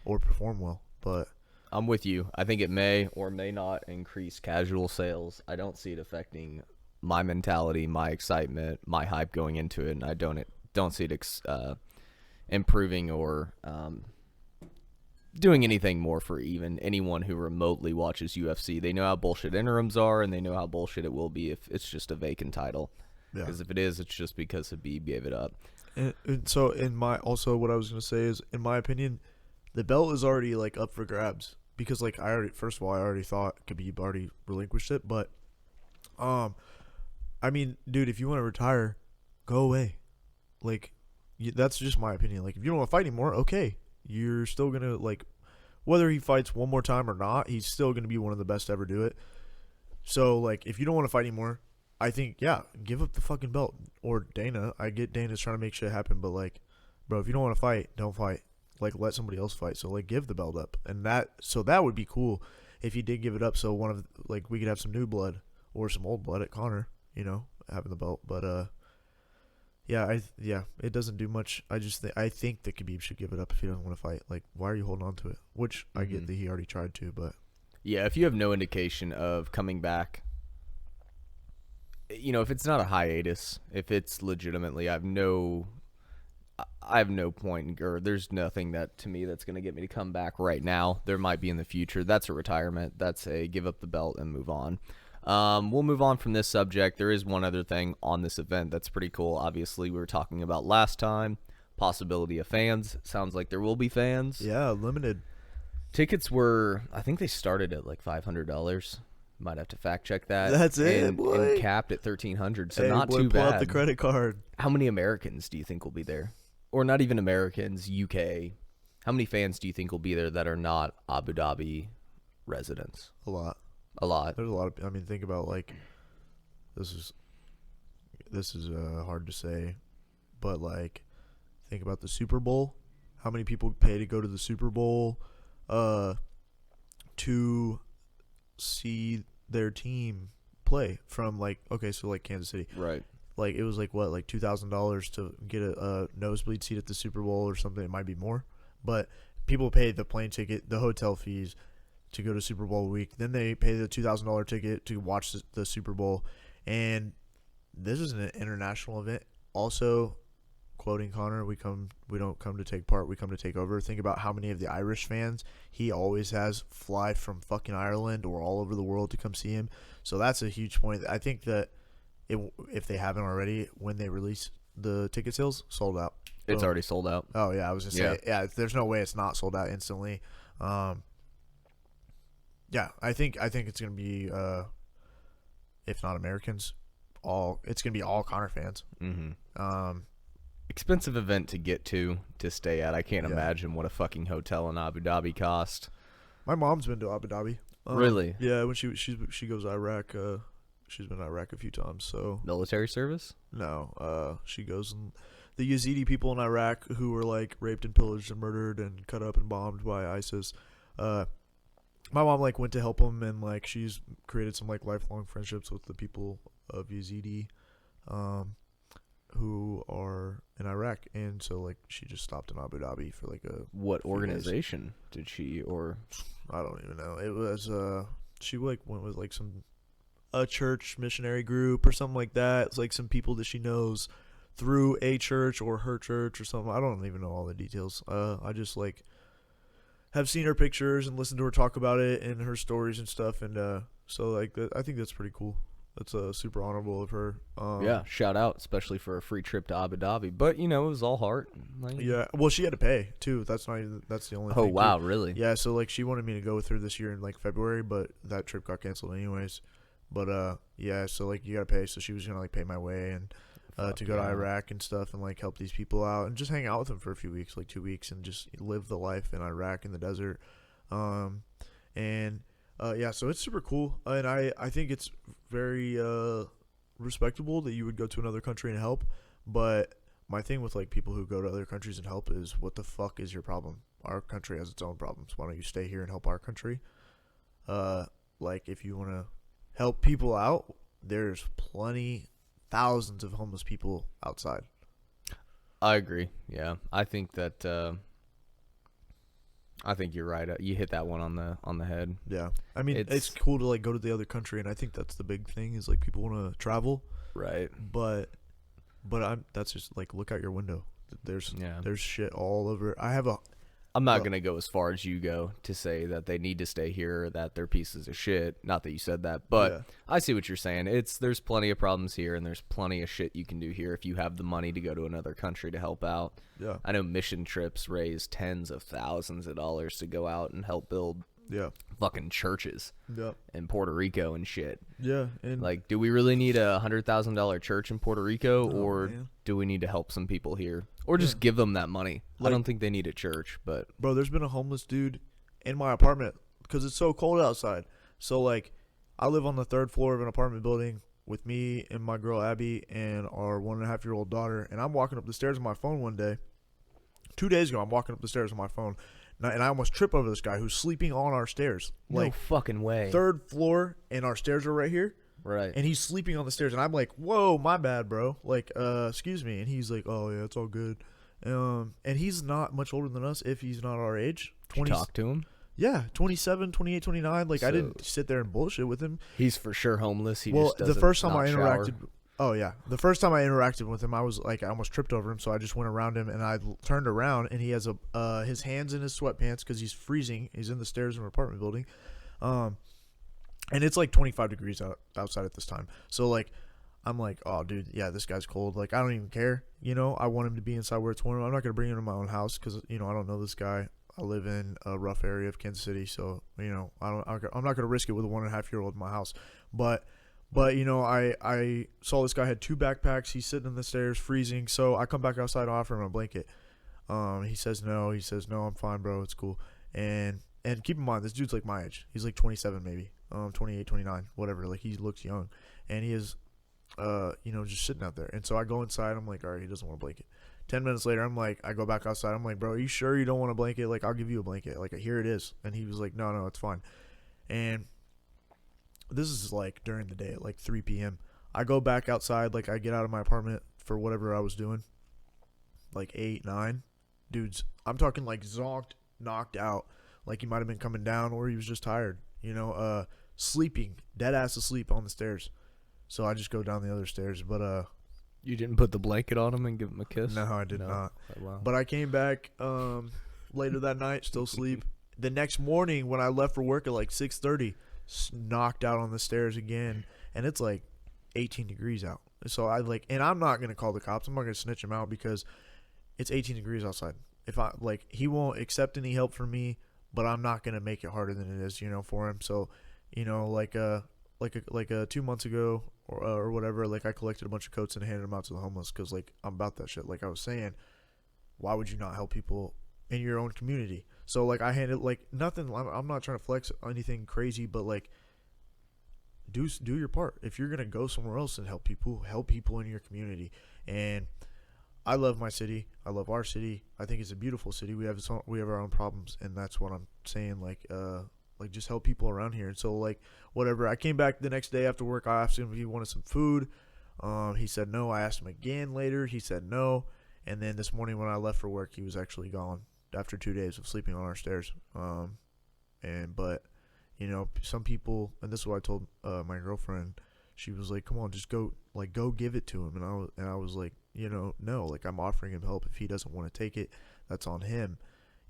or perform well. But I'm with you. I think it may or may not increase casual sales. I don't see it affecting my mentality, my excitement, my hype going into it, and I don't see it improving or doing anything more for even anyone who remotely watches UFC. They know how bullshit interims are, and they know how bullshit it will be if it's just a vacant title. Because if it is, it's just because Habib gave it up. And so what I was going to say is, in my opinion, the belt is already like up for grabs. Because like I already thought Khabib already relinquished it, but I mean, dude, if you want to retire, go away. Like that's just my opinion. Like if you don't want to fight anymore, okay, you're still gonna like whether he fights one more time or not, he's still gonna be one of the best to ever do it. So like if you don't want to fight anymore, I think, yeah, give up the fucking belt. Or Dana. I get Dana's trying to make shit happen, but, like, bro, if you don't want to fight, don't fight. Like, let somebody else fight. So, like, give the belt up. And that would be cool if he did give it up. So, we could have some new blood or some old blood at Conor, you know, having the belt. But, yeah, it doesn't do much. I think that Khabib should give it up if he doesn't want to fight. Like, why are you holding on to it? Which I get that he already tried to, but. Yeah, if you have no indication of coming back, you know, if it's not a hiatus, if it's legitimately, I have no point, or there's nothing that to me that's going to get me to come back right now. There might be in the future. That's a retirement. That's a give up the belt and move on. We'll move on from this subject. There is one other thing on this event that's pretty cool. Obviously, we were talking about last time, possibility of fans. Sounds like there will be fans. Yeah, limited. Tickets were, I think they started at like $500. Might have to fact check that. That's it, boy. And capped at $1,300, so hey, not boy, too pull bad. out the credit card. How many Americans do you think will be there? Or not even Americans, UK. How many fans do you think will be there that are not Abu Dhabi residents? A lot. A lot. There's a lot of. I mean, think about like. This is hard to say, but like, think about the Super Bowl. How many people pay to go to the Super Bowl, to see their team play from like Kansas City, right? Like it was like what, like $2,000 to get a nosebleed seat at the Super Bowl or something. It might be more, but people pay the plane ticket, the hotel fees to go to Super Bowl week. Then they pay the $2,000 ticket to watch the Super Bowl, and this is an international event. Also, quoting Conor, we don't come to take part, we come to take over. Think about how many of the Irish fans he always has fly from fucking Ireland or all over the world to come see him. So that's a huge point. I think that if they haven't already, when they release the ticket sales, sold out. It's already sold out. Oh yeah, I was just saying. Yeah, there's no way it's not sold out instantly. Yeah, I think it's gonna be, if not Americans, it's gonna be all Conor fans. Mm-hmm. Expensive event to get to stay at. I can't imagine what a fucking hotel in Abu Dhabi cost. My mom's been to Abu Dhabi. Really? Yeah, when she goes to Iraq. She's been to Iraq a few times. So military service? No. She goes, and the Yazidi people in Iraq who were like raped and pillaged and murdered and cut up and bombed by ISIS. My mom like went to help them, and like she's created some like lifelong friendships with the people of Yazidi, who are in Iraq, and so like she just stopped in Abu Dhabi for like a. What organization did she, or? I don't even know. It was she like went with like a church missionary group or something like that. It's like some people that she knows through a church or her church or something. I don't even know all the details. I just like have seen her pictures and listened to her talk about it and her stories and stuff, and so like I think that's pretty cool. That's super honorable of her. Yeah, shout out, especially for a free trip to Abu Dhabi. But you know, it was all heart. Like, yeah, well, she had to pay too. That's the only. Oh thing wow, too. really? Yeah, so like she wanted me to go with her this year in like February, but that trip got canceled anyways. But yeah, so like you gotta pay. So she was gonna like pay my way and to go to Iraq and stuff and like help these people out and just hang out with them for a few weeks, like 2 weeks, and just live the life in Iraq in the desert. Yeah, so it's super cool, and I think it's very respectable that you would go to another country and help. But my thing with like people who go to other countries and help is, what the fuck is your problem? Our country has its own problems. Why don't you stay here and help our country? Like if you want to help people out, there's thousands of homeless people outside. I agree. Yeah, I think that. I think you're right. You hit that one on the head. Yeah, I mean it's cool to like go to the other country, and I think that's the big thing is like people want to travel. Right. But that's just like, look out your window. There's shit all over. I'm not going to go as far as you go to say that they need to stay here or that they're pieces of shit. Not that you said that, but yeah. I see what you're saying. There's plenty of problems here, and there's plenty of shit you can do here if you have the money to go to another country to help out. Yeah. I know mission trips raise tens of thousands of dollars to go out and help build fucking churches in Puerto Rico and shit. Yeah. And like, do we really need a $100,000 church in Puerto Rico, or do we need to help some people here? Or just give them that money. Like, I don't think they need a church, but... Bro, there's been a homeless dude in my apartment because it's so cold outside. So, like, I live on the 3rd floor of an apartment building. with me and my girl Abby and our 1.5-year-old daughter. And I'm walking up the stairs on my phone one day. 2 days ago, I'm walking up the stairs on my phone, and I almost trip over this guy who's sleeping on our stairs. No fucking way. 3rd floor, and our stairs are right here. Right. And he's sleeping on the stairs, and I'm like, whoa, my bad, bro. Like, excuse me. And he's like, oh, yeah, it's all good. And he's not much older than us if he's not our age. Did you talk to him? Yeah, 27, 28, 29. Like, So, I didn't sit there and bullshit with him. He's for sure homeless. He Well, just doesn't the first time not I interacted, shower. oh yeah, the first time I interacted with him, I was like, I almost tripped over him, so I just went around him and I turned around, and he has his hands in his sweatpants because he's freezing. He's in the stairs of an apartment building, and it's like 25 degrees outside at this time. So like, I'm like, oh dude, yeah, this guy's cold. Like, I don't even care. You know, I want him to be inside where it's warm. I'm not gonna bring him to my own house because I don't know this guy. I live in a rough area of Kansas City, so I'm not gonna risk it with a 1.5-year-old in my house. But I saw this guy had 2 backpacks. He's sitting in the stairs, freezing. So I come back outside and offer him a blanket. He says no. He says no, I'm fine, bro. It's cool. And keep in mind, this dude's like my age. He's like 27, maybe 28, 29, whatever. Like, he looks young, and he is, just sitting out there. And so I go inside. I'm like, all right, he doesn't want a blanket. 10 minutes later, I go back outside. I'm like, bro, are you sure you don't want a blanket? Like, I'll give you a blanket. Like, here it is. And he was like, no, it's fine. And this is like during the day at like 3 p.m. I go back outside. Like, I get out of my apartment for whatever I was doing. Like 8, 9. Dudes, I'm talking like zonked, knocked out. Like, he might have been coming down, or he was just tired. Sleeping, dead ass asleep on the stairs. So I just go down the other stairs. But You didn't put the blanket on him and give him a kiss? no, I did not. Oh, wow. But I came back later that night, still asleep. The next morning when I left for work at like 6:30, knocked out on the stairs again, and it's like 18 degrees out. So and I'm not gonna call the cops. I'm not gonna snitch him out because it's 18 degrees outside. If he won't accept any help from me, but I'm not gonna make it harder than it is, for him. So, 2 months ago or whatever, like, I collected a bunch of coats and handed them out to the homeless because, like, I'm about that shit. Like I was saying, why would you not help people in your own community? So, like, I handed, like, nothing. I'm not trying to flex anything crazy, but, like, do your part. If you're gonna go somewhere else and help people in your community. And I love my city. I love our city. I think it's a beautiful city. We have our own problems, and that's what I'm saying. Like just help people around here. And so, like, whatever. I came back the next day after work. I asked him if he wanted some food. He said no. I asked him again later. He said no. And then this morning when I left for work, he was actually gone after 2 days of sleeping on our stairs. But some people, and this is what I told my girlfriend. She was like, "Come on, just go give it to him." And I was like, no, like, I'm offering him help. If he doesn't want to take it, that's on him.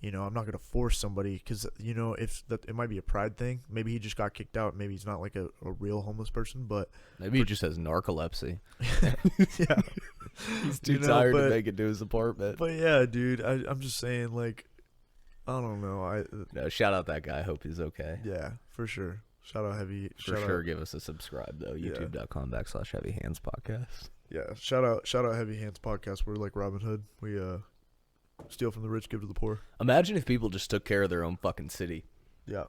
I'm not going to force somebody because, it might be a pride thing. Maybe he just got kicked out. Maybe he's not like a real homeless person, but maybe he just has narcolepsy. Yeah. He's too tired to make it to his apartment. But yeah, dude, I'm just saying, like, I don't know. No, shout out that guy. Hope he's okay. Yeah, for sure. Shout out Heavy. For sure, give us a subscribe, though. YouTube.com/heavyhandspodcast. Yeah, shout out Heavy Hands Podcast. We're like Robin Hood. We steal from the rich, give to the poor. Imagine if people just took care of their own fucking city. Yeah.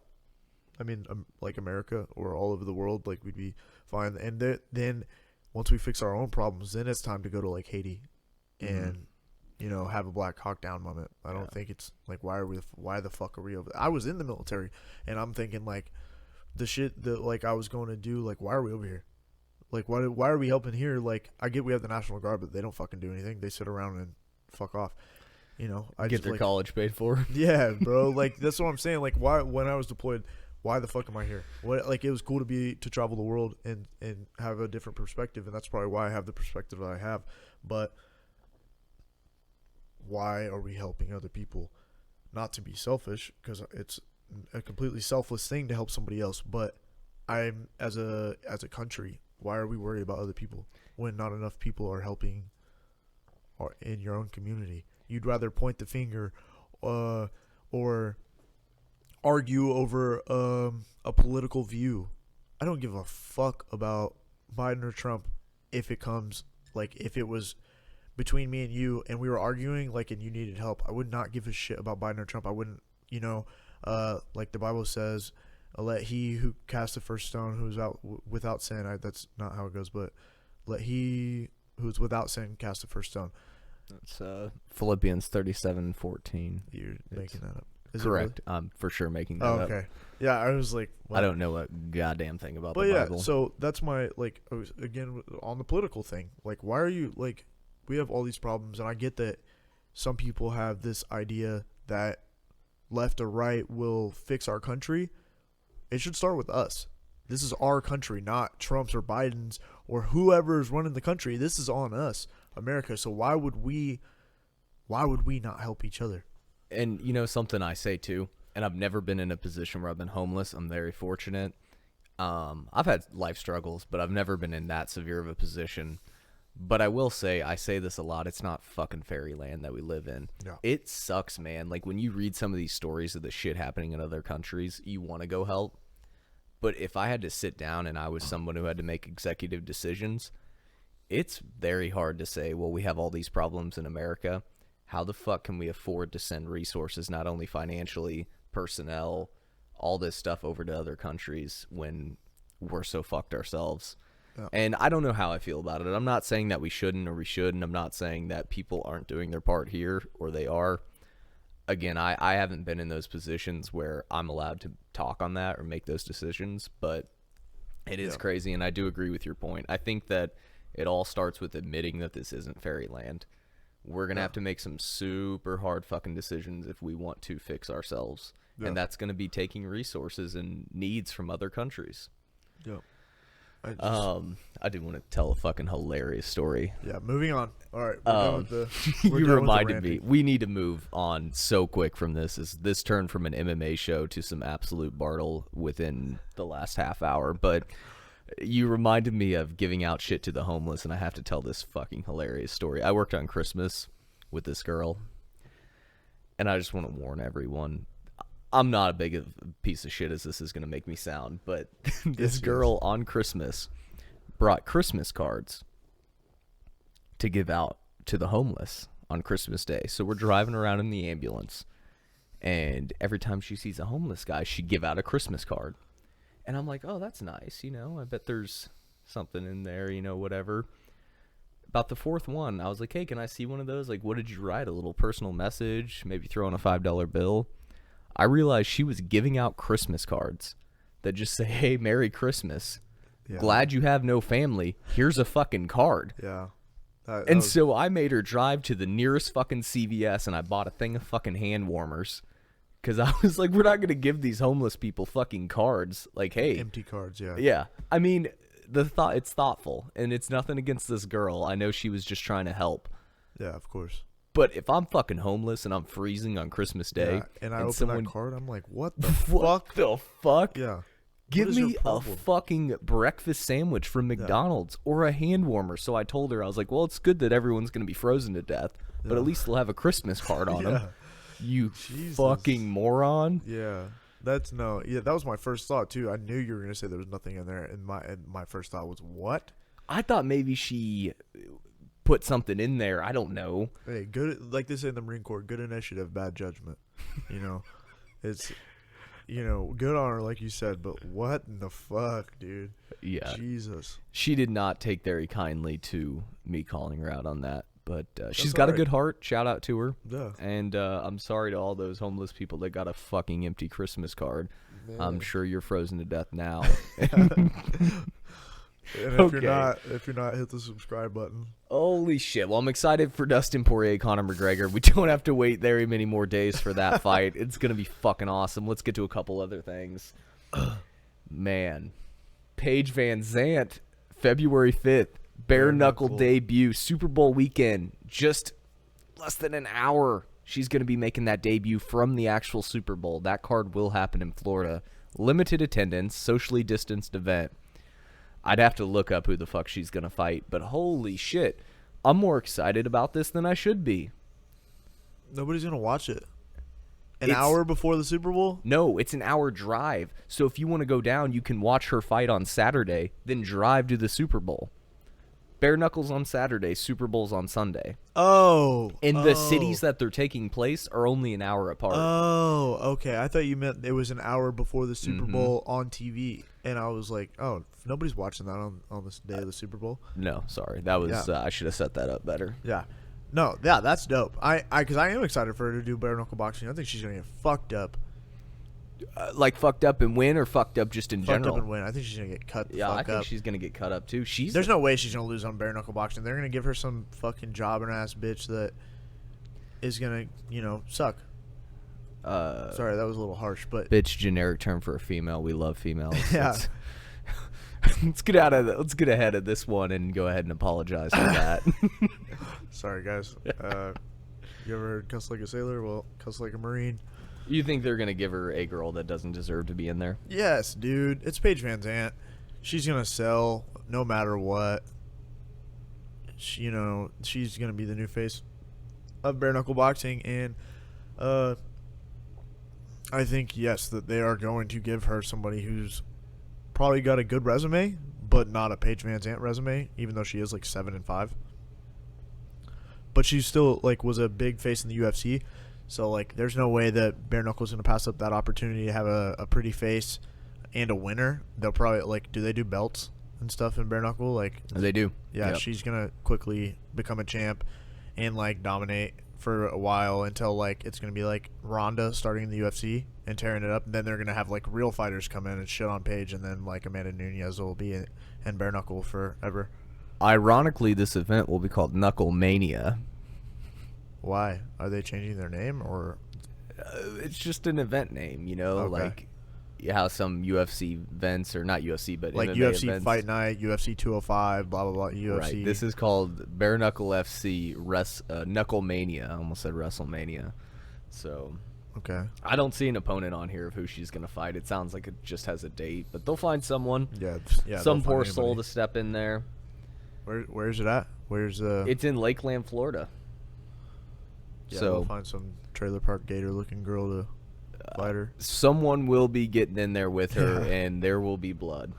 I mean, like America or all over the world, like, we'd be fine. And then once we fix our own problems, then it's time to go to, like, Haiti and, have a Black Hawk Down moment. I don't think it's like, why the fuck are we over there? I was in the military, and I'm thinking, like, the shit that, like, I was going to do, like, why are we over here? Like, why are we helping here? Like, I get we have the National Guard, but they don't fucking do anything. They sit around and fuck off. I get their college paid for. Yeah, bro. Like, that's what I'm saying. Like, why, when I was deployed, why the fuck am I here? Like, it was cool to travel the world and have a different perspective, and that's probably why I have the perspective that I have. But why are we helping other people? Not to be selfish, because it's a completely selfless thing to help somebody else. But I'm as a country, why are we worried about other people when not enough people are helping in your own community? You'd rather point the finger or argue over a political view. I don't give a fuck about Biden or Trump if it was between me and you and we were arguing, like, and you needed help. I would not give a shit about Biden or Trump. I wouldn't, like the Bible says, Let he who cast the first stone who's out without sin. That's not how it goes, but let he who's without sin cast the first stone. It's Philippians 37:14. You're making that up. Is Correct. It really? I'm for sure making that up. Okay. Yeah, I was like, I don't know a goddamn thing about but the yeah, Bible. so that's my again on the political thing. Like, why are you like? We have all these problems, and I get that some people have this idea that left or right will fix our country. It should start with us. This is our country, not Trump's or Biden's or whoever's running the country. This is on us, America. So why would we not help each other? And you know something I say too, and I've never been in a position where I've been homeless. I'm very fortunate. I've had life struggles, but I've never been in that severe of a position. But I will say, I say this a lot, it's not fucking fairyland that we live in. No. It sucks, man. Like, when you read some of these stories of the shit happening in other countries, you want to go help. But if I had to sit down and I was someone who had to make executive decisions, it's very hard to say, well, we have all these problems in America. How the fuck can we afford to send resources, not only financially, personnel, all this stuff over to other countries when we're so fucked ourselves? Yeah. And I don't know how I feel about it. I'm not saying that we shouldn't or we should, and I'm not saying that people aren't doing their part here or they are. Again, I haven't been in those positions where I'm allowed to talk on that or make those decisions, but it is crazy, and I do agree with your point. I think that it all starts with admitting that this isn't fairyland. We're going to have to make some super hard fucking decisions if we want to fix ourselves, and that's going to be taking resources and needs from other countries. Yeah. I do want to tell a fucking hilarious story. Yeah, moving on. All right, we're done with the. You reminded me. We need to move on so quick from this. This turned from an MMA show to some absolute Bartle within the last half hour. But you reminded me of giving out shit to the homeless, and I have to tell this fucking hilarious story. I worked on Christmas with this girl, and I just want to warn everyone. I'm not a big piece of shit as this is going to make me sound, but this girl on Christmas brought Christmas cards to give out to the homeless on Christmas Day. So we're driving around in the ambulance, and every time she sees a homeless guy, she'd give out a Christmas card. And I'm like, oh, that's nice, I bet there's something in there, whatever. About the fourth one, I was like, hey, can I see one of those? Like, what did you write? A little personal message, maybe throw in a $5 bill. I realized she was giving out Christmas cards that just say, hey, Merry Christmas. Yeah. Glad you have no family. Here's a fucking card. Yeah. So I made her drive to the nearest fucking CVS, and I bought a thing of fucking hand warmers. Because I was like, we're not going to give these homeless people fucking cards. Like, hey. Empty cards, yeah. Yeah. I mean, it's thoughtful, and it's nothing against this girl. I know she was just trying to help. Yeah, of course. But if I'm fucking homeless and I'm freezing on Christmas Day, and I open that card, I'm like, what the fuck? What the fuck? Yeah. Give me a fucking breakfast sandwich from McDonald's or a hand warmer. So I told her, I was like, well, it's good that everyone's going to be frozen to death, but at least they'll have a Christmas card on them. You fucking moron. Yeah. That was my first thought, too. I knew you were going to say there was nothing in there, and my first thought was, what? I thought maybe she put something in there. I don't know. Hey, good, like they say in the Marine Corps, good initiative, bad judgment. It's, good on her, like you said, but what in the fuck, dude? Yeah. Jesus. She did not take very kindly to me calling her out on that, but she's got a good heart. Shout out to her. Yeah. And I'm sorry to all those homeless people that got a fucking empty Christmas card. Man. I'm sure you're frozen to death now. And if you're not, hit the subscribe button. Holy shit. Well, I'm excited for Dustin Poirier, Conor McGregor. We don't have to wait very many more days for that fight. It's going to be fucking awesome. Let's get to a couple other things. Man. Paige Van Zandt, February 5th, bare knuckle debut, Super Bowl weekend. Just less than an hour. She's going to be making that debut from the actual Super Bowl. That card will happen in Florida. Limited attendance, socially distanced event. I'd have to look up who the fuck she's going to fight, but holy shit. I'm more excited about this than I should be. Nobody's going to watch it. An hour before the Super Bowl? No, it's an hour drive. So if you want to go down, you can watch her fight on Saturday, then drive to the Super Bowl. Bare Knuckles on Saturday, Super Bowl's on Sunday. Oh. And the cities that they're taking place are only an hour apart. Oh, okay. I thought you meant it was an hour before the Super Bowl on TV. And I was like, oh, nobody's watching that on this day of the Super Bowl. No, sorry. That was I should have set that up better. Yeah. No, yeah, that's dope. Because I am excited for her to do bare knuckle boxing. I think she's going to get fucked up. Like fucked up and win, or fucked up just in general? Fucked up and win. I think she's going to get cut the fuck up. Yeah, I think she's going to get cut up too. There's no way she's going to lose on bare knuckle boxing. They're going to give her some fucking jobbing ass bitch that is going to, suck. Sorry, that was a little harsh, but bitch, generic term for a female. We love females. Yeah. Let's get ahead of this one and go ahead and apologize for that. Sorry, guys. You ever heard cuss like a sailor? Well, cuss like a Marine. You think they're gonna give her a girl that doesn't deserve to be in there? Yes, dude. It's Paige Van Zandt. She's gonna sell no matter what. She's gonna be the new face of bare knuckle boxing, and I think yes that they are going to give her somebody who's probably got a good resume, but not a Paige Van Zandt resume, even though she is like 7-5. But she still was a big face in the UFC. So there's no way that bare knuckle's gonna pass up that opportunity to have a pretty face and a winner. They'll probably do they do belts and stuff in bare knuckle? They do. Yeah, yep. She's gonna quickly become a champ and dominate for a while until it's gonna be Ronda starting in the UFC and tearing it up. And then they're gonna have real fighters come in and shit on Paige, and then Amanda Nunes will be in bare knuckle forever. Ironically, this event will be called Knuckle Mania. Why? Are they changing their name, or? It's just an event name, Okay. How some UFC events, or not UFC, but MMA UFC events. Fight Night, UFC 205, blah blah blah. UFC. Right. This is called Bareknuckle FC Knuckle Mania. I almost said WrestleMania. So. Okay. I don't see an opponent on here of who she's gonna fight. It sounds like it just has a date, but they'll find someone. Yeah. Some poor soul to step in there. Where's it at? It's in Lakeland, Florida. Yeah, so we'll find some trailer park gator looking girl to fight her. Someone will be getting in there with her, and there will be blood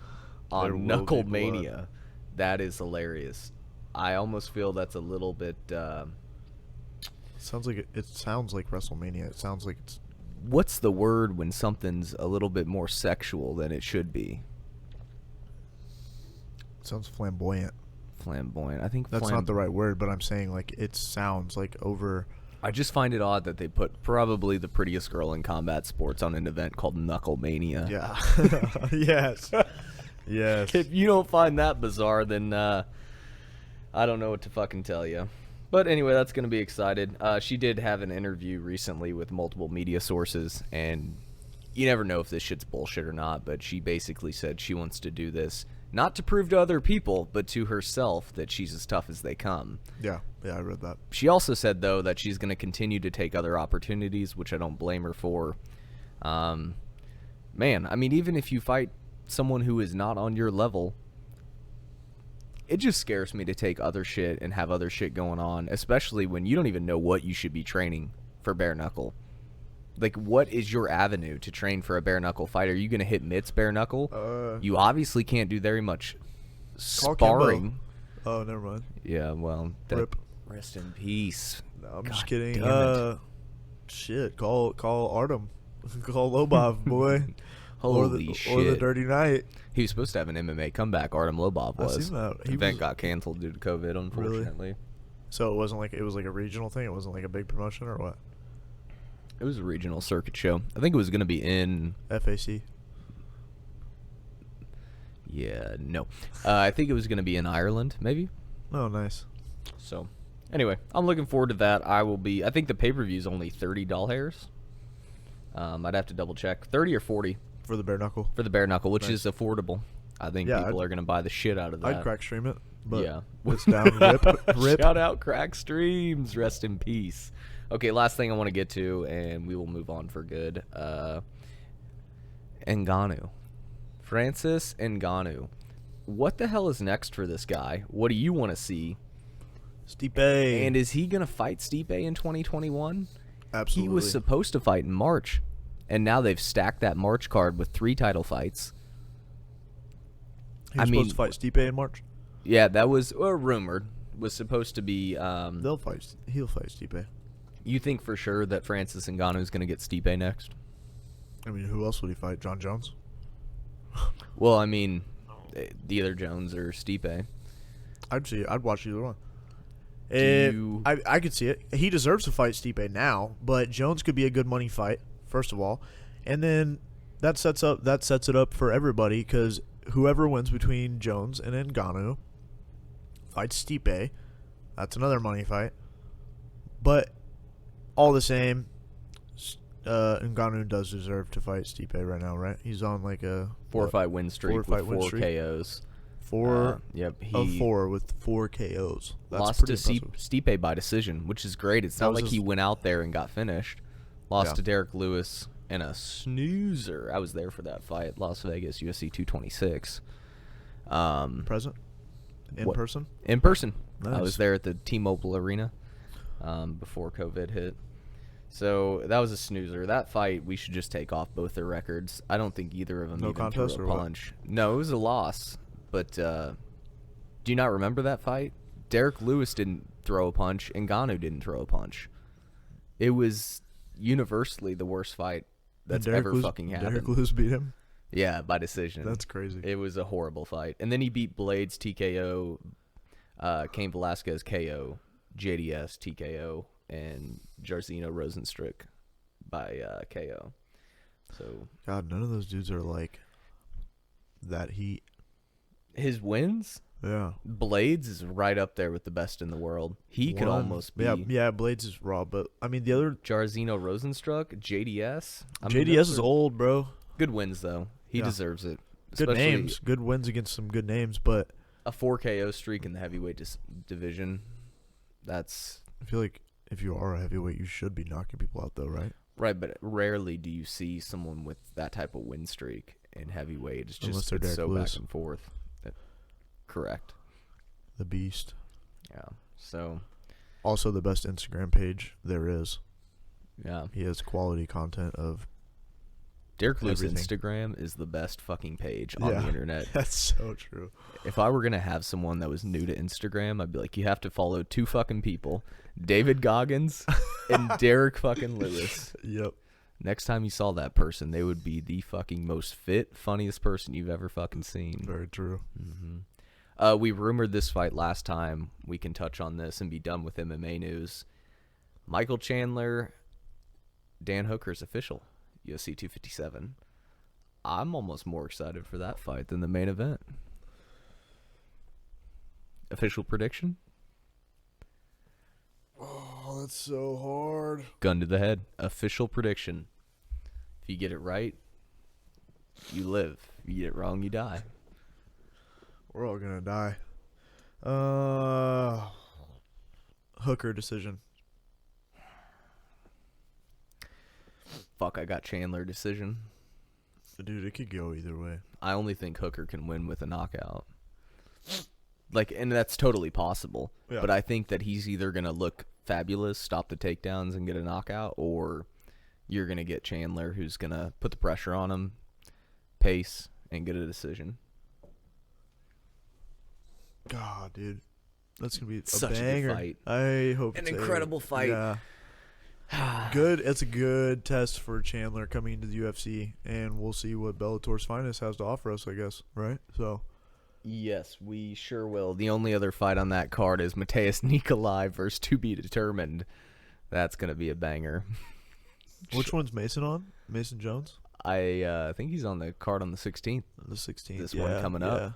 on Knuckle Mania. That is hilarious. I almost feel that's a little bit. Sounds like it sounds like WrestleMania. It sounds like it's. What's the word when something's a little bit more sexual than it should be? It sounds flamboyant. Flamboyant. I think that's not the right word, but I'm saying it sounds over. I just find it odd that they put probably the prettiest girl in combat sports on an event called Knuckle Mania. Yeah. Yes. Yes. If you don't find that bizarre, then I don't know what to fucking tell you. But anyway, that's going to be excited. She did have an interview recently with multiple media sources, and you never know if this shit's bullshit or not, but she basically said she wants to do this not to prove to other people, but to herself that she's as tough as they come. Yeah, I read that. She also said, though, that she's going to continue to take other opportunities, which I don't blame her for. Man, I mean, even if you fight someone who is not on your level, it just scares me to take other shit and have other shit going on, especially when you don't even know what you should be training for bare knuckle. What is your avenue to train for a bare knuckle fight? Are you going to hit mitts bare knuckle? You obviously can't do very much sparring. Oh, never mind. Yeah, well, Rip. Rest in peace. No, I'm just kidding. Damn it. Shit, call Artem. Call Lobov, boy. Holy shit. Or the Dirty Knight. He was supposed to have an MMA comeback. Artem Lobov was. I've seen that. The event got canceled due to COVID, unfortunately. Really? So it wasn't it was a regional thing? It wasn't a big promotion or what? It was a regional circuit show. I think it was going to be in... FAC? Yeah, no. I think it was going to be in Ireland, maybe? Oh, nice. So, anyway, I'm looking forward to that. I think the pay-per-view is only $30. I'd have to double check. 30 or 40. For the bare knuckle? For the bare knuckle, which is affordable. I think people are going to buy the shit out of that. I'd crack stream it. But yeah. It's down. Rip. Shout out Crack Streams. Rest in peace. Okay, last thing I want to get to, and we will move on for good. Ngannou. Francis Ngannou. What the hell is next for this guy? What do you want to see? Stipe. And is he going to fight Stipe in 2021? Absolutely. He was supposed to fight in March, and now they've stacked that March card with 3 title fights. He was supposed to fight Stipe in March? Yeah, that was rumored. Was supposed to be. He'll fight Stipe. You think for sure that Francis Ngannou is going to get Stipe next? I mean, who else would he fight? John Jones? Well, I mean, either Jones or Stipe. I'd watch either one. I could see it. He deserves to fight Stipe now, but Jones could be a good money fight, first of all. And then that sets it up for everybody, because whoever wins between Jones and Ngannou fights Stipe. That's another money fight. But all the same, Ngannou does deserve to fight Stipe right now, right? He's on like a 4-fight win streak with 4 KOs. 4 Yep, of 4 with 4 KOs. That's lost to impressive. Stipe by decision, which is great. It's not like he went out there and got finished. Lost to Derek Lewis in a snoozer. I was there for that fight, Las Vegas, UFC 226. Present? Person? In person. Nice. I was there at the T-Mobile Arena before COVID hit. So that was a snoozer. That fight, we should just take off both their records. I don't think either of them even threw a punch. No, it was a loss. But do you not remember that fight? Derek Lewis didn't throw a punch, and Ngannou didn't throw a punch. It was universally the worst fight that's ever fucking happened. Derek Lewis beat him? Yeah, by decision. That's crazy. It was a horrible fight. And then he beat Blades TKO, Cain Velasquez KO, JDS TKO, and Jairzinho Rozenstruik by KO. So God, none of those dudes are like that heat. His wins? Yeah. Blades is right up there with the best in the world. He could almost be. Yeah, Blades is raw, but I mean the other Jairzinho Rozenstruik, JDS. JDS is old, bro. Good wins though. He deserves it. Good names, good wins against some good names, but a 4 KO streak in the heavyweight division. That's. I feel like if you are a heavyweight, you should be knocking people out though, right? Right, but rarely do you see someone with that type of win streak in heavyweight. It's just it's so back and forth. Correct. The Beast. Yeah. So. Also, the best Instagram page there is. Yeah. He has quality content of. Derek Lewis' Instagram is the best fucking page on the internet. That's so true. If I were going to have someone that was new to Instagram, I'd be like, you have to follow 2 fucking people, David Goggins and Derek fucking Lewis. Yep. Next time you saw that person, they would be the fucking most fit, funniest person you've ever fucking seen. Very true. Mm-hmm. We rumored this fight last time. We can touch on this and be done with MMA news. Michael Chandler, Dan Hooker's official, UFC 257. I'm almost more excited for that fight than the main event. Official prediction? Oh, that's so hard. Gun to the head. Official prediction. If you get it right, you live. If you get it wrong, you die. We're all gonna die. Hooker decision. Fuck, I got Chandler decision. Dude, it could go either way. I only think Hooker can win with a knockout. And that's totally possible. Yeah. But I think that he's either going to look fabulous, stop the takedowns, and get a knockout, or you're going to get Chandler, who's going to put the pressure on him, pace, and get a decision. God, dude. That's going to be such a banger. A good fight. I hope an incredible fight. Yeah. Good. It's a good test for Chandler coming into the UFC, and we'll see what Bellator's Finest has to offer us, I guess, right? So, yes, we sure will. The only other fight on that card is Mateus Nikolai versus To Be Determined. That's going to be a banger. Which one's Mason on? Mason Jones? I think he's on the card on the 16th. The 16th. This one coming up. Yeah.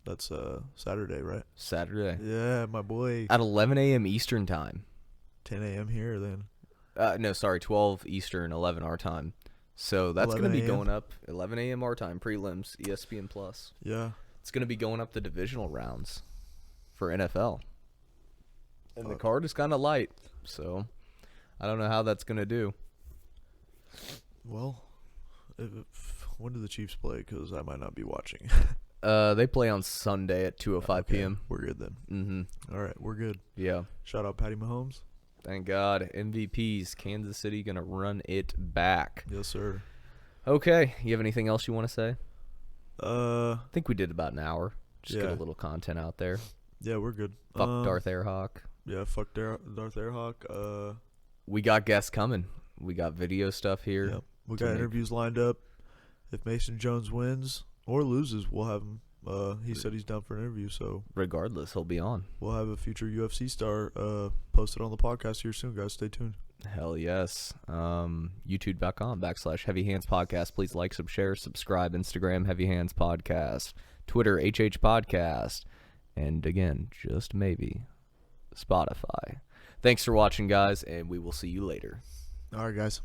That's Saturday, right? Saturday. Yeah, my boy. At 11 a.m. Eastern time. 10 a.m. here, then. No, sorry, 12 Eastern, 11 our time. So that's going to be going up 11 a.m. our time, prelims, ESPN Plus. Yeah. It's going to be going up the divisional rounds for NFL. And the card is kind of light, so I don't know how that's going to do. Well, when do the Chiefs play? Because I might not be watching. They play on Sunday at 2:05 p.m. We're good then. Mm-hmm. All right, we're good. Yeah. Shout out Patty Mahomes. Thank God. MVPs. Kansas City going to run it back. Yes, sir. Okay. You have anything else you want to say? I think we did about an hour. Just get a little content out there. Yeah, we're good. Fuck Darth Airhawk. Yeah, fuck Darth Airhawk. We got guests coming. We got video stuff here. Yep. We got interviews lined up. If Mason Jones wins or loses, we'll have him. He said he's down for an interview, so regardless, he'll be on. We'll have a future UFC star posted on the podcast here soon, guys. Stay tuned. Hell yes. YouTube.com/heavyhandspodcast. Please like, share, subscribe. Instagram, heavyhandspodcast. Twitter, HHpodcast. And again, just maybe, Spotify. Thanks for watching, guys, and we will see you later. All right, guys.